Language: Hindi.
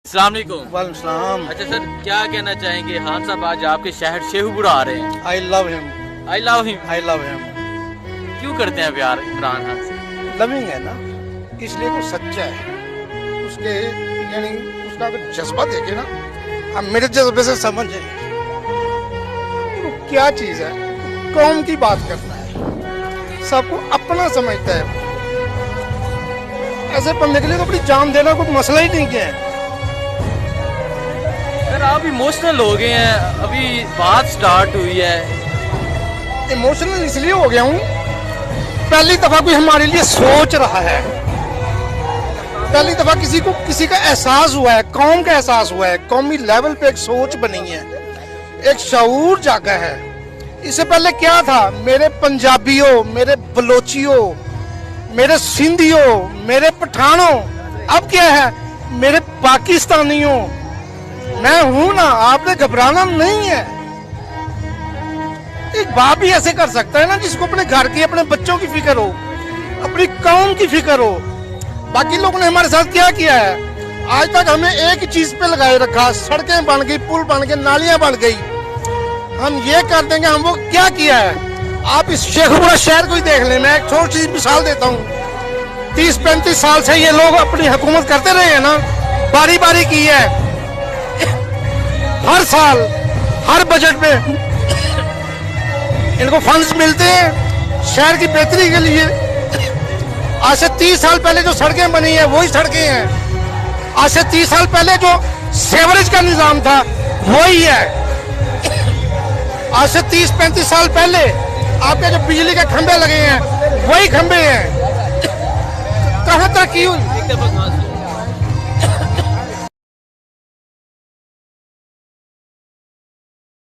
अस्सलाम वालेकुम। वालेकुम सलाम। अच्छा सर, क्या कहना चाहेंगे? खान साहब आज आपके शहर शेखुपुरा आ रहे हैं। I love him. I love him. I love him. क्यों करते हैं प्यार इमरान खान से? लविंग है ना, इसलिए वो सच्चा है। उसके यानी उसका अगर जज्बा देखे ना, अब मेरे जज्बे से समझ जाइए वो क्या चीज है। कौम की बात करता है, सबको अपना समझता है। ऐसे बंदे के लिए तो अपनी जान देना कोई मसला ही नहीं है। सर आप इमोशनल हो गए हैं, अभी बात स्टार्ट हुई है। इमोशनल इसलिए हो गया हूँ, पहली दफा कोई हमारे लिए सोच रहा है। पहली दफा किसी का एहसास हुआ है, कौम का एहसास हुआ है। कौमी लेवल पे एक सोच बनी है, एक शऊर जागा है। इससे पहले क्या था? मेरे पंजाबियों, मेरे बलोचियों, मेरे सिंधियों, मेरे पठानों। अब क्या है? मेरे पाकिस्तानियों। मैं हूं ना, आपने घबराना नहीं है। एक बाप ही ऐसे कर सकता है ना, जिसको अपने घर की, अपने बच्चों की फिक्र हो, अपनी कौम की फिक्र हो। बाकी लोगों ने हमारे साथ क्या किया है? आज तक हमें एक ही चीज पे लगाए रखा। सड़कें बन गई, पुल बन गए, नालियां बन गई। हम ये कर देंगे, हम वो क्या किया है? आप इस शेखुपुरा शहर को ही देख लें। मैं एक छोटी सी मिसाल देता हूँ। 30-35 साल से ये लोग अपनी हुकूमत करते रहे हैं ना, बारी बारी की है। हर साल, हर बजट में इनको फंड्स मिलते हैं शहर की बेहतरी के लिए। आज से 30 साल पहले जो सड़कें बनी हैं वही सड़कें हैं। आज से 30 साल पहले जो सेवरेज का निजाम था वही है। आज से 30-35 साल पहले आपके जो बिजली के खंभे लगे हैं वही खंभे हैं। कहाँ तरक्की हुई?